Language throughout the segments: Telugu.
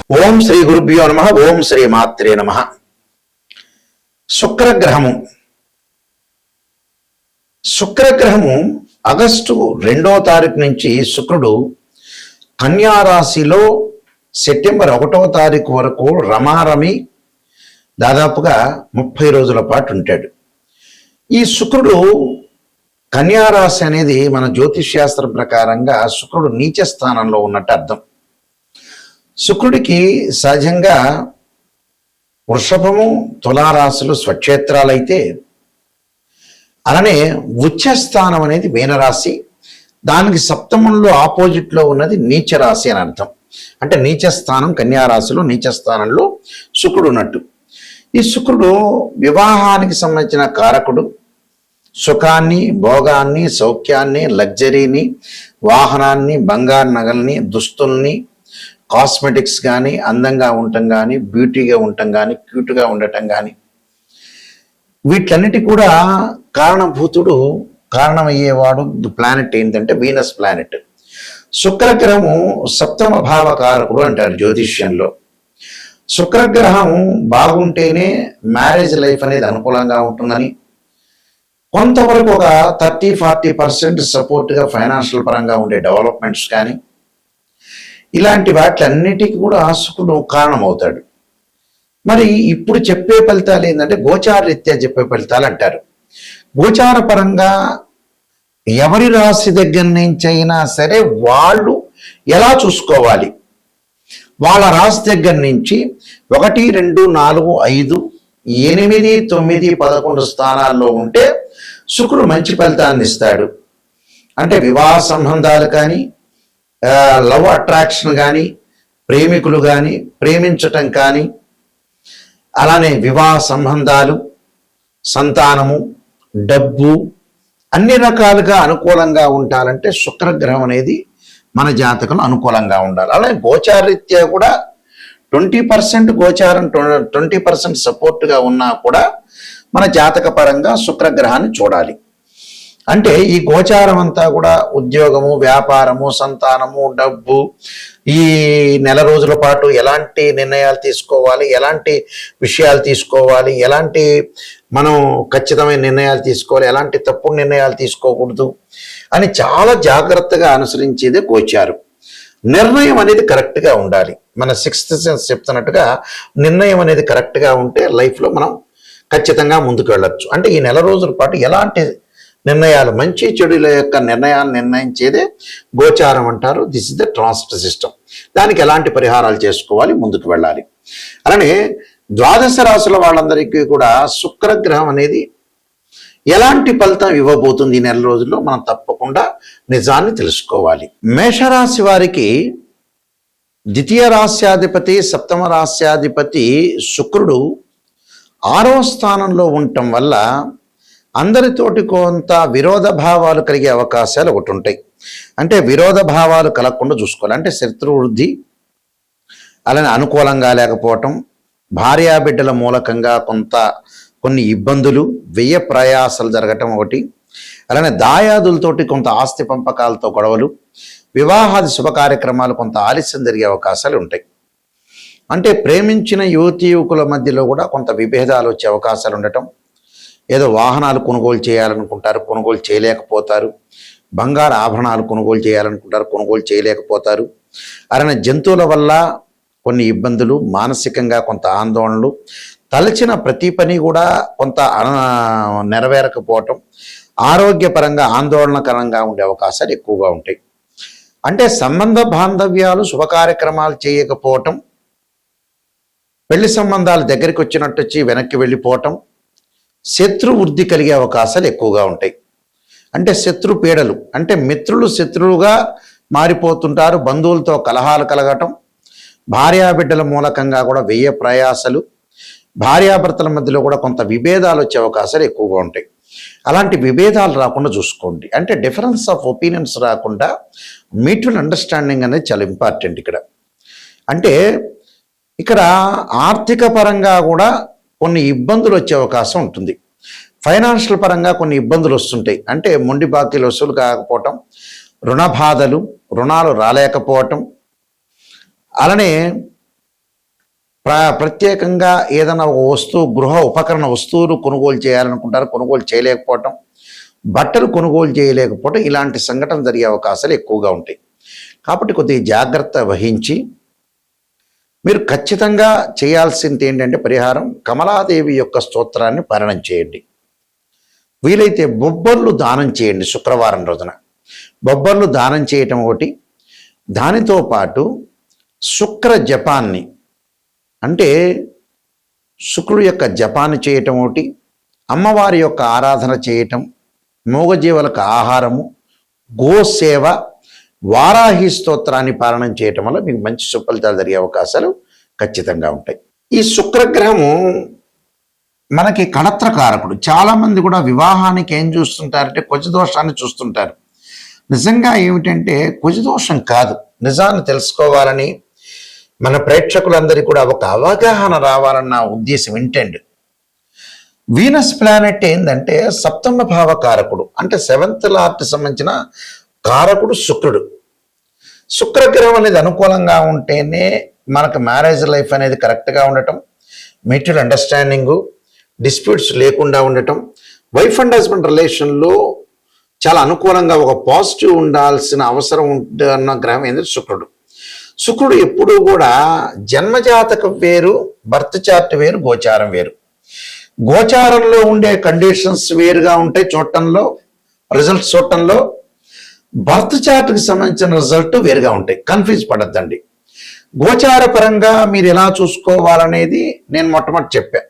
ఓం శ్రీ గురుభ్యో నమ. ఓం శ్రీ మాత్రే నమ. శుక్రగ్రహము ఆగస్టు 2వ తారీఖు నుంచి శుక్రుడు కన్యా రాశిలో సెప్టెంబర్ 1వ తారీఖు వరకు రమారమి దాదాపుగా 30 రోజుల పాటు ఉంటాడు. ఈ శుక్రుడు కన్యా రాశి అనేది మన జ్యోతిష్ శాస్త్రం ప్రకారంగా శుక్రుడు నీచ స్థానంలో ఉన్నట్టు అర్థం. శుక్రుడికి సహజంగా వృషభము తులారాశులు స్వక్షేత్రాలైతే, అలానే ఉచ్చస్థానం అనేది మీనరాశి, దానికి సప్తమంలో ఆపోజిట్లో ఉన్నది నీచ రాశి అని అర్థం. అంటే నీచ స్థానం కన్యారాశిలో నీచ స్థానంలో శుక్రుడు ఉన్నట్టు. ఈ శుక్రుడు వివాహానికి సంబంధించిన కారకుడు. సుఖాన్ని, భోగాన్ని, సౌఖ్యాన్ని, లగ్జరీని, వాహనాన్ని, బంగారు నగల్ని, దుస్తుల్ని, కాస్మెటిక్స్ కానీ, అందంగా ఉండటం కానీ, బ్యూటీగా ఉండటం కానీ, క్యూట్గా ఉండటం కానీ, వీటన్నిటి కూడా కారణమయ్యేవాడు ప్లానెట్ ఏంటంటే వీనస్ ప్లానెట్. శుక్రగ్రహము సప్తమ భావకారకుడు అంటారు జ్యోతిష్యంలో. శుక్రగ్రహం బాగుంటేనే మ్యారేజ్ లైఫ్ అనేది అనుకూలంగా ఉంటుందని, కొంతవరకు ఒక 30-40% సపోర్ట్గా ఫైనాన్షియల్ పరంగా ఉండే డెవలప్మెంట్స్ కానీ, ఇలాంటి వాటిలన్నిటికీ కూడా శుక్రుడు కారణమవుతాడు. మరి ఇప్పుడు చెప్పే ఫలితాలు ఏంటంటే గోచార రీత్యా చెప్పే ఫలితాలు అంటారు. గోచార పరంగా ఎవరి రాశి దగ్గర నుంచి అయినా సరే వాళ్ళు ఎలా చూసుకోవాలి, వాళ్ళ రాశి దగ్గర నుంచి 1, 2, 4, 5, 8, 9, 11 స్థానాల్లో ఉంటే శుక్రుడు మంచి ఫలితాన్ని ఇస్తాడు. అంటే వివాహ సంబంధాలు కానీ, లవ్ అట్రాక్షన్ కానీ, ప్రేమికులు కానీ, ప్రేమించటం కానీ, అలానే వివాహ సంబంధాలు, సంతానము, డబ్బు అన్ని రకాలుగా అనుకూలంగా ఉండాలంటే శుక్రగ్రహం అనేది మన జాతకంలో అనుకూలంగా ఉండాలి. అలాగే గోచారరీత్యా కూడా 20% గోచారం 20% సపోర్ట్గా ఉన్నా కూడా మన జాతక పరంగా శుక్రగ్రహాన్ని చూడాలి. అంటే ఈ గోచారం అంతా కూడా ఉద్యోగము, వ్యాపారము, సంతానము, డబ్బు, ఈ నెల రోజుల పాటు ఎలాంటి నిర్ణయాలు తీసుకోవాలి, ఎలాంటి విషయాలు తీసుకోవాలి, ఎలాంటి మనం ఖచ్చితమైన నిర్ణయాలు తీసుకోవాలి, ఎలాంటి తప్పుడు నిర్ణయాలు తీసుకోకూడదు అని చాలా జాగ్రత్తగా అనుసరించేదే గోచారం. నిర్ణయం అనేది కరెక్ట్గా ఉండాలి. మన 6th సెన్స్ చెప్తున్నట్టుగా నిర్ణయం అనేది కరెక్ట్గా ఉంటే లైఫ్లో మనం ఖచ్చితంగా ముందుకు వెళ్ళొచ్చు. అంటే ఈ నెల రోజుల పాటు ఎలాంటి నిర్ణయాలు, మంచి చెడుల యొక్క నిర్ణయాలు నిర్ణయించేదే గోచారం అంటారు. This is the transit system. దానికి ఎలాంటి పరిహారాలు చేసుకోవాలి, ముందుకు వెళ్ళాలి. అలానే ద్వాదశ రాశుల వాళ్ళందరికీ కూడా శుక్రగ్రహం అనేది ఎలాంటి ఫలితం ఇవ్వబోతుంది ఈ నెల రోజుల్లో మనం తప్పకుండా నిజాన్ని తెలుసుకోవాలి. మేషరాశి వారికి ద్వితీయ రాశ్యాధిపతి, సప్తమ రాశ్యాధిపతి శుక్రుడు 6వ స్థానంలో ఉండటం వల్ల అందరితోటి కొంత విరోధ భావాలు కలిగే అవకాశాలు ఒకటి ఉంటాయి. అంటే విరోధ భావాలు కలగకుండా చూసుకోవాలి. అంటే శత్రు వృద్ధి, అలానే అనుకూలంగా లేకపోవటం, భార్యాబిడ్డల మూలకంగా కొన్ని ఇబ్బందులు, వ్యయ ప్రయాసాలు జరగటం ఒకటి, అలానే దాయాదులతోటి కొంత ఆస్తి పంపకాలతో గొడవలు, వివాహాది శుభ కార్యక్రమాలు కొంత ఆలస్యం జరిగే అవకాశాలు ఉంటాయి. అంటే ప్రేమించిన యువకుల మధ్యలో కూడా కొంత విభేదాలు వచ్చే అవకాశాలు ఉండటం, ఏదో వాహనాలు కొనుగోలు చేయాలనుకుంటారు, కొనుగోలు చేయలేకపోతారు, బంగారు ఆభరణాలు కొనుగోలు చేయాలనుకుంటారు, కొనుగోలు చేయలేకపోతారు, అలానే జంతువుల వల్ల కొన్ని ఇబ్బందులు, మానసికంగా కొంత ఆందోళనలు, తలచిన ప్రతి పని కూడా కొంత నెరవేరకపోవటం, ఆరోగ్యపరంగా ఆందోళనకరంగా ఉండే అవకాశాలు ఎక్కువగా ఉంటాయి. అంటే సంబంధ బాంధవ్యాలు, శుభ కార్యక్రమాలు చేయకపోవటం, పెళ్లి సంబంధాలు దగ్గరికి వచ్చినట్టు వచ్చి వెనక్కి వెళ్ళిపోవటం, శత్రు వృద్ధి కలిగే అవకాశాలు ఎక్కువగా ఉంటాయి. అంటే శత్రు పీడలు, అంటే మిత్రులు శత్రువుగా మారిపోతుంటారు, బంధువులతో కలహాలు కలగటం, భార్యాబిడ్డల మూలకంగా కూడా వ్యయ ప్రయాసలు, భార్యాభర్తల మధ్యలో కూడా కొంత విభేదాలు వచ్చే అవకాశాలు ఎక్కువగా ఉంటాయి. అలాంటి విభేదాలు రాకుండా చూసుకోండి. అంటే డిఫరెన్స్ ఆఫ్ ఒపీనియన్స్ రాకుండా మ్యూచువల్ అండర్స్టాండింగ్ అనేది చాలా ఇంపార్టెంట్ ఇక్కడ. అంటే ఇక్కడ ఆర్థిక పరంగా కూడా కొన్ని ఇబ్బందులు వచ్చే అవకాశం ఉంటుంది. ఫైనాన్షియల్ పరంగా కొన్ని ఇబ్బందులు వస్తుంటాయి. అంటే మొండి బాకీలు వసూలు కాకపోవటం, రుణ బాధలు, రుణాలు రాలేకపోవటం, అలానే ప్రత్యేకంగా ఏదైనా ఒక వస్తువు, గృహ ఉపకరణ వస్తువులు కొనుగోలు చేయాలనుకుంటారు, కొనుగోలు చేయలేకపోవటం, బట్టలు కొనుగోలు చేయలేకపోవటం, ఇలాంటి సంఘటన జరిగే అవకాశాలు ఎక్కువగా ఉంటాయి. కాబట్టి కొద్దిగా జాగ్రత్త వహించి మీరు ఖచ్చితంగా చేయాల్సింది ఏంటంటే పరిహారం, కమలాదేవి యొక్క స్తోత్రాన్ని పారాయణం చేయండి. వీలైతే బొబ్బర్లు దానం చేయండి. శుక్రవారం రోజున బొబ్బర్లు దానం చేయటం ఒకటి, దానితో పాటు శుక్ర జపాన్ని అంటే శుక్రుడు యొక్క జపాన్ని చేయటం ఒకటి, అమ్మవారి యొక్క ఆరాధన చేయటం, మూగజీవులకు ఆహారము, గోసేవ, వారాహి స్తోత్రాన్ని పారాయణం చేయటం వల్ల మీకు మంచి సుఫలితాలు జరిగే అవకాశాలు ఖచ్చితంగా ఉంటాయి. ఈ శుక్రగ్రహము మనకి కళత్రకారకుడు. చాలామంది కూడా వివాహానికి ఏం చూస్తుంటారంటే కుజదోషాన్ని చూస్తుంటారు. నిజంగా ఏమిటంటే కుజదోషం కాదు. నిజాన్ని తెలుసుకోవాలని మన ప్రేక్షకులందరికీ కూడా ఒక అవగాహన రావాలన్న ఉద్దేశం ఏంటండి. వీనస్ ప్లానెట్ ఏంటంటే సప్తమ భావ కారకుడు, అంటే సెవెంత్ లార్డ్కి సంబంధించిన కారకుడు శుక్రుడు. శుక్రగ్రహం అనేది అనుకూలంగా ఉంటేనే మనకు మ్యారేజ్ లైఫ్ అనేది కరెక్ట్గా ఉండటం, మ్యూచువల్ అండర్స్టాండింగు, డిస్ప్యూట్స్ లేకుండా ఉండటం, వైఫ్ అండ్ హస్బెండ్ రిలేషన్లో చాలా అనుకూలంగా ఒక పాజిటివ్ ఉండాల్సిన అవసరం ఉంటున్న గ్రహం ఏంటంటే శుక్రుడు. శుక్రుడు ఎప్పుడూ కూడా జన్మజాతకం వేరు, బర్త్ చార్ట్ వేరు, గోచారం వేరు. గోచారంలో ఉండే కండిషన్స్ వేరుగా ఉంటాయి చూడటంలో, రిజల్ట్స్ చూడటంలో. బర్త్ చార్ట్కి సంబంధించిన రిజల్ట్ వేరుగా ఉంటాయి. కన్ఫ్యూజ్ పడద్దండి. గోచార పరంగా మీరు ఎలా చూసుకోవాలనేది నేను మొట్టమొదటి చెప్పా.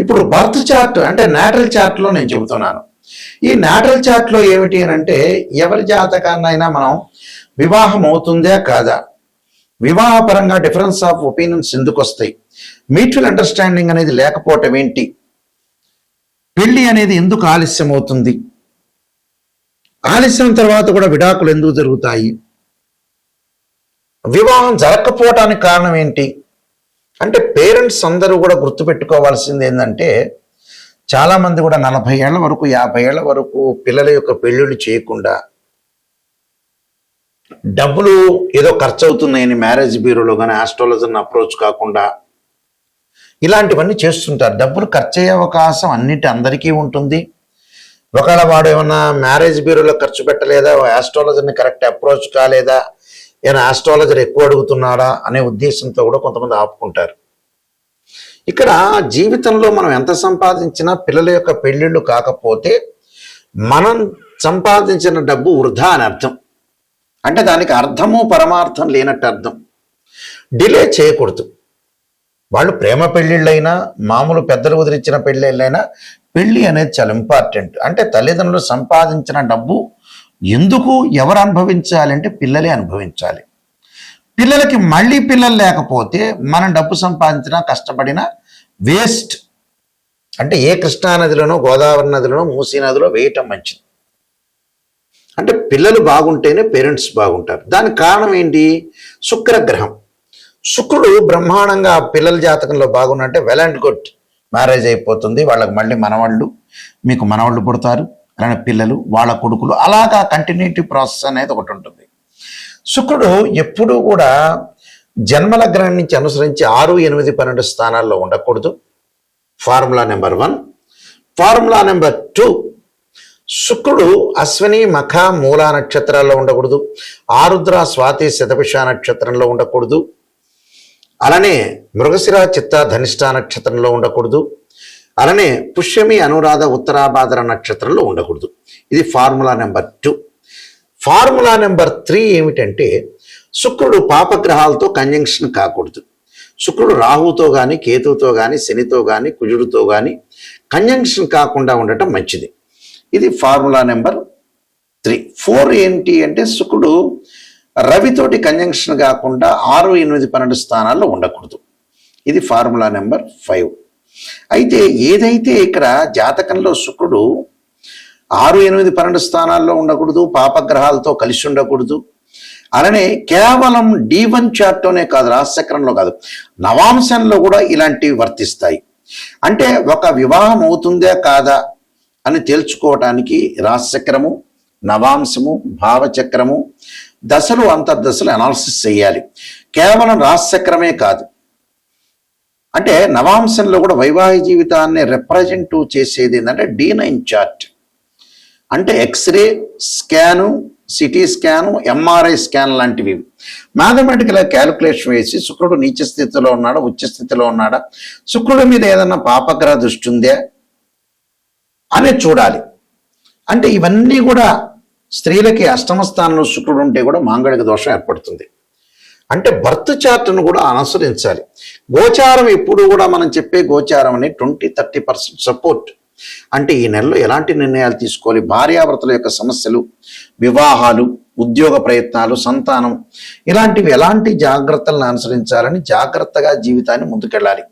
ఇప్పుడు బర్త్ చార్ట్ అంటే నాటల్ చార్ట్లో నేను చెబుతున్నాను. ఈ నాటల్ చార్ట్లో ఏమిటి అని అంటే ఎవరి జాతకాన్నైనా మనం వివాహం అవుతుందా కాదా, వివాహపరంగా డిఫరెన్స్ ఆఫ్ ఒపీనియన్స్ ఎందుకు వస్తాయి, మ్యూచువల్ అండర్స్టాండింగ్ అనేది లేకపోవటం ఏంటి, పెళ్లి అనేది ఎందుకు ఆలస్యం అవుతుంది, ఆలస్యం తర్వాత కూడా విడాకులు ఎందుకు జరుగుతాయి, వివాహం జరగకపోవటానికి కారణం ఏంటి అంటే పేరెంట్స్ అందరూ కూడా గుర్తుపెట్టుకోవాల్సింది ఏంటంటే చాలామంది కూడా 40 ఏళ్ల వరకు 50 ఏళ్ల వరకు పిల్లల యొక్క పెళ్ళిళ్ళు చేయకుండా డబ్బులు ఏదో ఖర్చు అవుతున్నాయని మ్యారేజ్ బ్యూరోలో కానీ ఆస్ట్రాలజర్ని అప్రోచ్ కాకుండా ఇలాంటివన్నీ చేస్తుంటారు. డబ్బులు ఖర్చు అయ్యే అవకాశం అందరికీ ఉంటుంది. ఒకవేళ వాడు ఏమన్నా మ్యారేజ్ బ్యూరోలో ఖర్చు పెట్టలేదా, ఆస్ట్రాలజర్ని కరెక్ట్ అప్రోచ్ కాలేదా, ఏమైనా ఆస్ట్రాలజర్ ఎక్కువ అడుగుతున్నాడా అనే ఉద్దేశంతో కూడా కొంతమంది ఆపుకుంటారు. ఇక్కడ జీవితంలో మనం ఎంత సంపాదించినా పిల్లల యొక్క పెళ్ళిళ్ళు కాకపోతే మనం సంపాదించిన డబ్బు వృధా అని అర్థం. అంటే దానికి అర్థము పరమార్థం లేనట్టు అర్థం. డిలే చేయకూడదు. వాళ్ళు ప్రేమ పెళ్ళిళ్ళైనా మామూలు పెద్దలు కుదిరించిన పెళ్ళిళ్ళైనా పెళ్ళి అనేది చాలా ఇంపార్టెంట్. అంటే తల్లిదండ్రులు సంపాదించిన డబ్బు ఎందుకు ఎవరు అనుభవించాలి అంటే పిల్లలే అనుభవించాలి. పిల్లలకి మళ్ళీ పిల్లలు లేకపోతే మనం డబ్బు సంపాదించినా కష్టపడినా వేస్ట్. అంటే ఏ కృష్ణా నదిలోనో గోదావరి నదిలోనో మూసీ నదిలో వేయటం మంచిది. అంటే పిల్లలు బాగుంటేనే పేరెంట్స్ బాగుంటారు. దానికి కారణం ఏంటి? శుక్రగ్రహం. శుక్రుడు బ్రహ్మాండంగా పిల్లల జాతకంలో బాగున్నట్టే వెల్ అండ్ గుడ్, మ్యారేజ్ అయిపోతుంది, వాళ్ళకి మళ్ళీ మనవాళ్ళు, మీకు మనవాళ్ళు పుడతారు, అలానే పిల్లలు, వాళ్ళ కొడుకులు, అలాగా కంటిన్యూటీ ప్రాసెస్ అనేది ఒకటి ఉంటుంది. శుక్రుడు ఎప్పుడూ కూడా జన్మలగ్నం నుంచి అనుసరించి 6, 8, 12 స్థానాల్లో ఉండకూడదు. Formula number 1. ఫార్ములా నెంబర్ 2, శుక్రుడు అశ్విని మఖ మూల నక్షత్రాల్లో ఉండకూడదు, ఆరుద్ర స్వాతి శతభిష నక్షత్రంలో ఉండకూడదు, అలానే మృగశిర చిత్త ధనిష్ట నక్షత్రంలో ఉండకూడదు, అలానే పుష్యమి అనురాధ ఉత్తరాభాద్ర నక్షత్రంలో ఉండకూడదు. ఇది ఫార్ములా నెంబర్ 2. ఫార్ములా నెంబర్ 3 ఏమిటంటే శుక్రుడు పాపగ్రహాలతో కంజంక్షన్ కాకూడదు. శుక్రుడు రాహుతో కానీ కేతువుతో కానీ శనితో కానీ కుజుడితో కానీ కంజంక్షన్ కాకుండా ఉండటం మంచిది. ఇది ఫార్ములా నెంబర్ 3. 4 ఏంటి అంటే శుక్రుడు రవితోటి కంజంక్షన్ కాకుండా 6, 8, 12 స్థానాల్లో ఉండకూడదు. ఇది ఫార్ములా నెంబర్ 5. అయితే ఏదైతే ఇక్కడ జాతకంలో శుక్రుడు 6, 8, 12 స్థానాల్లో ఉండకూడదు, పాపగ్రహాలతో కలిసి ఉండకూడదు, అలానే కేవలం D1 చార్ట్లోనే కాదు, రాశిచక్రంలో కాదు, నవాంశంలో కూడా ఇలాంటివి వర్తిస్తాయి. అంటే ఒక వివాహం అవుతుందా కాదా అని తేల్చుకోవటానికి రాశిచక్రము, నవాంశము, భావచక్రము, దశలు, అంతర్దశలు అనాలిసిస్ చేయాలి. కేవలం రాశిచక్రమే కాదు, అంటే నవాంశంలో కూడా వైవాహిక జీవితాన్ని రిప్రజెంట్ చేసేది ఏంటంటే D9 చార్ట్. అంటే x ray scan, CT scan, MRI scan లాంటివి మ్యాథమెటికల్గా క్యాలిక్యులేషన్ వేసి శుక్రుడు నీచ స్థితిలో ఉన్నాడా, ఉచ్చ స్థితిలో ఉన్నాడా, శుక్రుడి మీద ఏదన్నా పాపగ్రహ దృష్టి ఉందే అనేది చూడాలి. అంటే ఇవన్నీ కూడా స్త్రీలకి అష్టమ స్థానంలో శుక్రుడు ఉంటే కూడా మాంగళిక దోషం ఏర్పడుతుంది. అంటే బర్త్ చార్ట్ను కూడా అనుసరించాలి. గోచారం ఎప్పుడు కూడా మనం చెప్పే గోచారం అని 20-30% సపోర్ట్. అంటే ఈ నెలలో ఎలాంటి నిర్ణయాలు తీసుకోవాలి, భార్యాభర్తల యొక్క సమస్యలు, వివాహాలు, ఉద్యోగ ప్రయత్నాలు, సంతానం, ఇలాంటివి ఎలాంటి జాగ్రత్తలను అనుసరించాలని జాగ్రత్తగా జీవితాన్ని ముందుకెళ్ళాలి.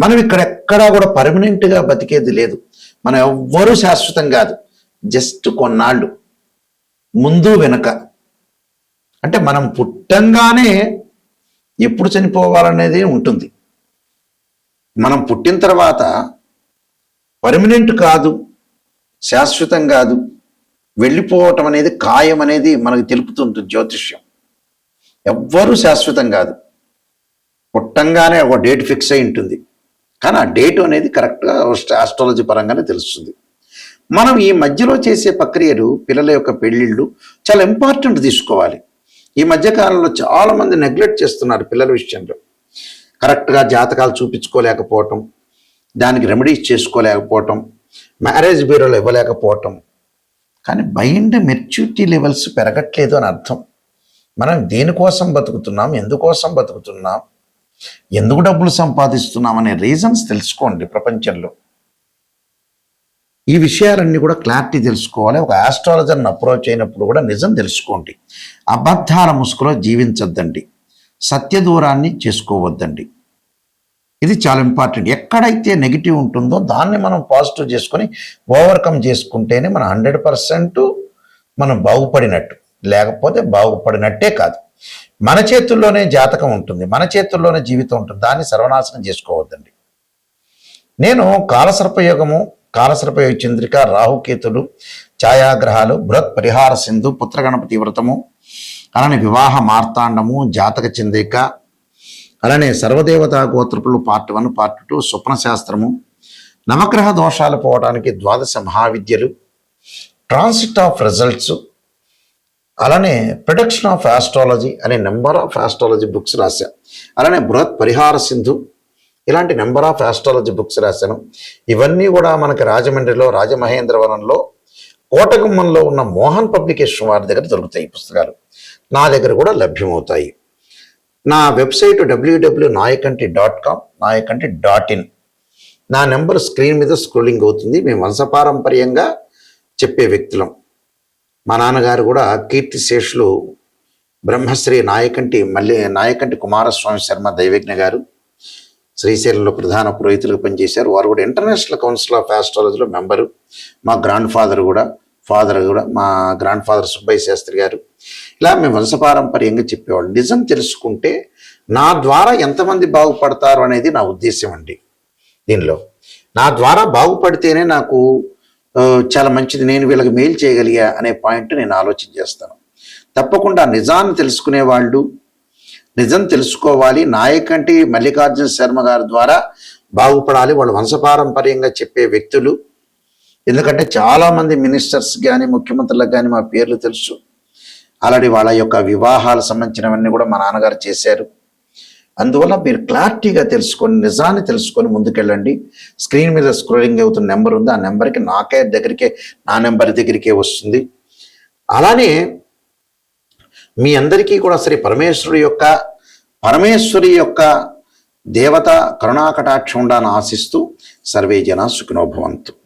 మనం ఇక్కడెక్కడా కూడా పర్మనెంట్గా బతికేది లేదు. మనం ఎవ్వరూ శాశ్వతం కాదు, జస్ట్ కొన్నాళ్ళు ముందు వెనక. అంటే మనం పుట్టంగానే ఎప్పుడు చనిపోవాలనేది ఉంటుంది. మనం పుట్టిన తర్వాత పర్మనెంట్ కాదు, శాశ్వతం కాదు, వెళ్ళిపోవటం అనేది ఖాయం అనేది మనకు తెలుపుతుంటుంది జ్యోతిష్యం. ఎవ్వరూ శాశ్వతం కాదు. పుట్టంగానే ఒక డేట్ ఫిక్స్ అయి ఉంటుంది, కానీ ఆ డేట్ అనేది కరెక్ట్గా ఆస్ట్రాలజీ పరంగానే తెలుస్తుంది. మనం ఈ మధ్యలో చేసే ప్రక్రియలు, పిల్లల యొక్క పెళ్ళిళ్ళు చాలా ఇంపార్టెంట్ తీసుకోవాలి. ఈ మధ్యకాలంలో చాలామంది నెగ్లెక్ట్ చేస్తున్నారు పిల్లల విషయంలో. కరెక్ట్గా జాతకాలు చూపించుకోలేకపోవటం, దానికి రెమెడీస్ చేసుకోలేకపోవటం, మ్యారేజ్ బ్యూరోలు ఇవ్వలేకపోవటం. కానీ మైండ్ మెచ్యూరిటీ లెవెల్స్ పెరగట్లేదు అని అర్థం. మనం దేనికోసం బతుకుతున్నాం, ఎందుకోసం బతుకుతున్నాం, ఎందుకు డబ్బులు సంపాదిస్తున్నాం అనే రీజన్స్ తెలుసుకోండి. ప్రపంచంలో ఈ విషయాలన్నీ కూడా క్లారిటీ తెలుసుకోవాలి. ఒక ఆస్ట్రాలజర్ని అప్రోచ్ అయినప్పుడు కూడా నిజం తెలుసుకోండి. అబద్ధాల ముసుగులో జీవించొద్దండి, సత్య దూరాన్ని చేసుకోవద్దండి. ఇది చాలా ఇంపార్టెంట్. ఎక్కడైతే నెగిటివ్ ఉంటుందో దాన్ని మనం పాజిటివ్ చేసుకొని ఓవర్కమ్ చేసుకుంటేనే మనం 100% మనం బాగుపడినట్టు, లేకపోతే బాగుపడినట్టే కాదు. మన చేతుల్లోనే జాతకం ఉంటుంది, మన చేతుల్లోనే జీవితం ఉంటుంది, దాన్ని సర్వనాశనం చేసుకోవద్దండి. నేను కాలసర్పయోగము, కాలసర్పయోగ చంద్రిక, రాహుకేతులు, ఛాయాగ్రహాలు, బృహత్ పరిహార సింధు, పుత్రగణపతి వ్రతము, అలానే వివాహ మార్తాండము, జాతక చంద్రిక, అలానే సర్వదేవతా గోత్రపులు పార్ట్ 1, పార్ట్ 2, స్వప్న శాస్త్రము, నవగ్రహ దోషాలు పోవడానికి 12 మహావిద్యలు, ట్రాన్సిట్ ఆఫ్ రిజల్ట్స్, అలానే ప్రొడక్షన్ ఆఫ్ ఆస్ట్రాలజీ అనే నెంబర్ ఆఫ్ ఆస్ట్రాలజీ బుక్స్ రాశా. అలానే బృహత్ పరిహార సింధు, ఇలాంటి నెంబర్ ఆఫ్ ఆస్ట్రాలజీ బుక్స్ రాశాను. ఇవన్నీ కూడా మనకి రాజమండ్రిలో, రాజమహేంద్రవరంలో, కోటగుమ్మంలో ఉన్న మోహన్ పబ్లికేషన్ వారి దగ్గర దొరుకుతాయి. ఈ పుస్తకాలు నా దగ్గర కూడా లభ్యమవుతాయి. నా వెబ్సైట్ www.nayakanti.com, nayakanti.in. నా నెంబర్ స్క్రీన్ మీద స్క్రోలింగ్ అవుతుంది. మేము వంశపారంపర్యంగా చెప్పే వ్యక్తులం. మా నాన్నగారు కూడా కీర్తిశేషులు బ్రహ్మశ్రీ నాయకంటి కుమారస్వామి శర్మ దైవజ్ఞ గారు శ్రీశైలంలో ప్రధాన పురోహితులుగా పనిచేశారు. వారు కూడా ఇంటర్నేషనల్ కౌన్సిల్ ఆఫ్ ఆస్ట్రాలజీలో మెంబరు. మా ఫాదర్ కూడా మా గ్రాండ్ ఫాదర్ సుబ్బయ్య శాస్త్రి గారు. ఇలా మేము వంశపారంపర్యంగా చెప్పేవాళ్ళు. నిజం తెలుసుకుంటే నా ద్వారా ఎంతమంది బాగుపడతారు అనేది నా ఉద్దేశం అండి. దీనిలో నా ద్వారా బాగుపడితేనే నాకు చాలా మంచిది, నేను వీళ్ళకి మేలు చేయగలిగా అనే పాయింట్ నేను ఆలోచన చేస్తాను. తప్పకుండా నిజాన్ని తెలుసుకునే వాళ్ళు నిజం తెలుసుకోవాలి. నాయకంటి మల్లికార్జున శర్మ గారి ద్వారా బాగుపడాలి. వాళ్ళు వంశపారంపర్యంగా చెప్పే వ్యక్తులు. ఎందుకంటే చాలామంది మినిస్టర్స్ కానీ, ముఖ్యమంత్రులకు కానీ మా పేర్లు తెలుసు. ఆల్రెడీ వాళ్ళ యొక్క వివాహాలకు సంబంధించినవన్నీ కూడా మా నాన్నగారు చేశారు. అందువల్ల మీరు క్లారిటీగా తెలుసుకొని, నిజాన్ని తెలుసుకొని ముందుకెళ్ళండి. స్క్రీన్ మీద స్క్రోలింగ్ అవుతున్న నెంబర్ ఉంది, ఆ నెంబర్కి నా నెంబర్ దగ్గరికే వస్తుంది. అలానే మీ అందరికీ కూడా శ్రీ పరమేశ్వరి యొక్క దేవత కరుణాకటాక్షం ఉండాలని ఆశిస్తూ సర్వే జన సుఖినో భవంతు.